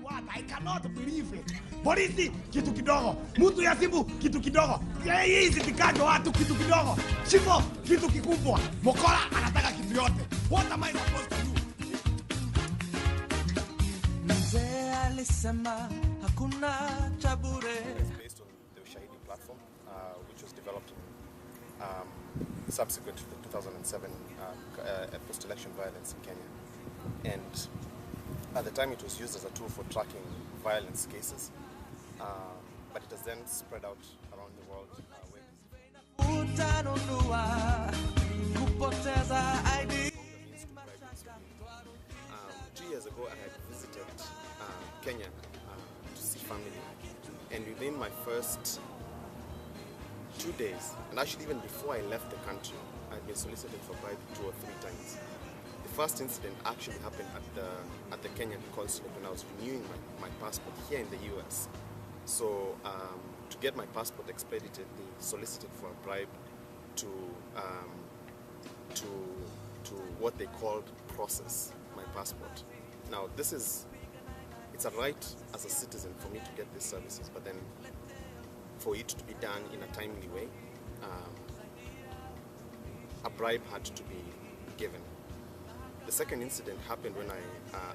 what? I cannot believe it. Polisi kitu kidogo, mtu ya simu kitu kidogo, hizi tikajo watu kitu kidogo, shimo kitu kikubwa, mokora anataka kitu yote. What am I supposed to do? Mzee alisema hakuna cha bure. Based on the Ushahidi platform, which was developed subsequent to the 2007 post-election violence in Kenya. And at the time it was used as a tool for tracking violence cases, but it has then spread out around the world. 2 years ago I had visited Kenya to see family, and within my first 2 days, and actually even before I left the country, I'd been solicited for bribe 2 or 3 times. The first incident actually happened at the Kenyan consulate when I was renewing my passport here in the US. So to get my passport expedited, they solicited for a bribe to what they called process my passport. Now it's a right as a citizen for me to get these services, but then for it to be done in a timely way, a bribe had to be given. The second incident happened when I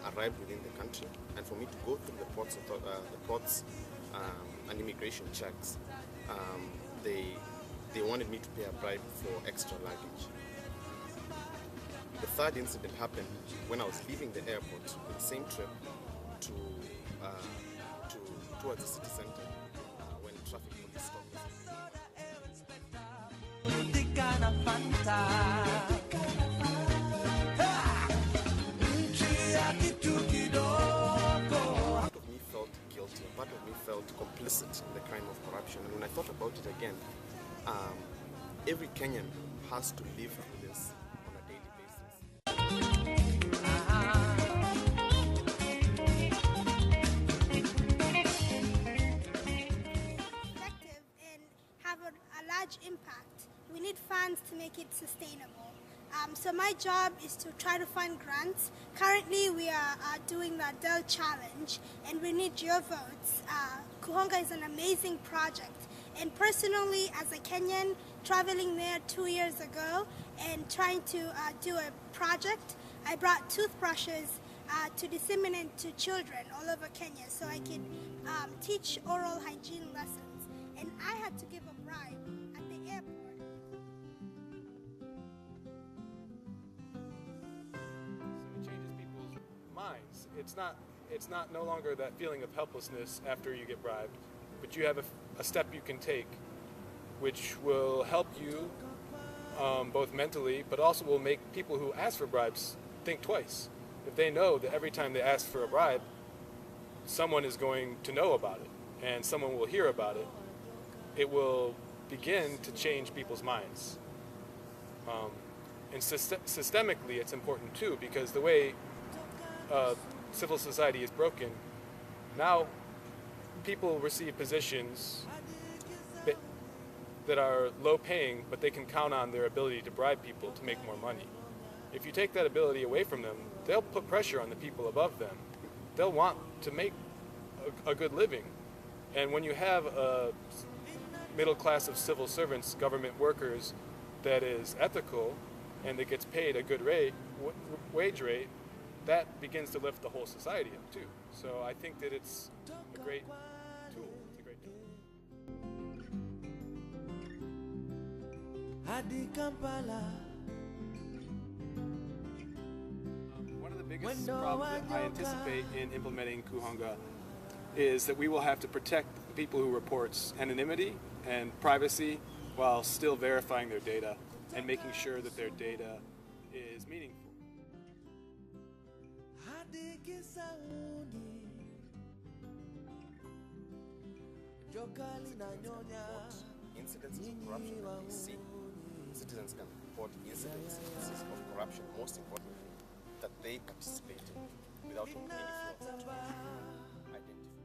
arrived within the country, and for me to go through the ports and immigration checks, they wanted me to pay a bribe for extra luggage. The third incident happened when I was leaving the airport on the same trip towards the city center when traffic police stopped me. Part of me felt guilty, and part of me felt complicit in the crime of corruption. And when I thought about it again, every Kenyan has to live through this on a daily basis. Effective and have a large impact, we need funds to make it sustainable. So my job is to try to find grants. Currently we are doing the Dell challenge, and we need your votes. Kuhonga is an amazing project, and personally as a Kenyan traveling there 2 years ago and trying to do a project, I brought toothbrushes to disseminate to children all over Kenya so I could teach oral hygiene lessons, and I had to give a bribe at the airport. Minds. It's not no longer that feeling of helplessness after you get bribed, but you have a step you can take which will help you both mentally, but also will make people who ask for bribes think twice. If they know that every time they ask for a bribe, someone is going to know about it and someone will hear about it, it will begin to change people's minds. And systemically it's important too, because the way civil society is broken, now people receive positions that are low paying, but they can count on their ability to bribe people to make more money. If you take that ability away from them, they'll put pressure on the people above them. They'll want to make a good living. And when you have a middle class of civil servants, government workers, that is ethical and that gets paid a good wage rate, that begins to lift the whole society up too. So I think that it's a great tool. It's a great tool. One of the biggest problems that I anticipate in implementing Kuhonga is that we will have to protect the people who reports anonymity and privacy while still verifying their data and making sure that their data is meaningful. Incidences of corruption that we see, citizens can report incidences of corruption, most importantly, that they participate in without any form of identification.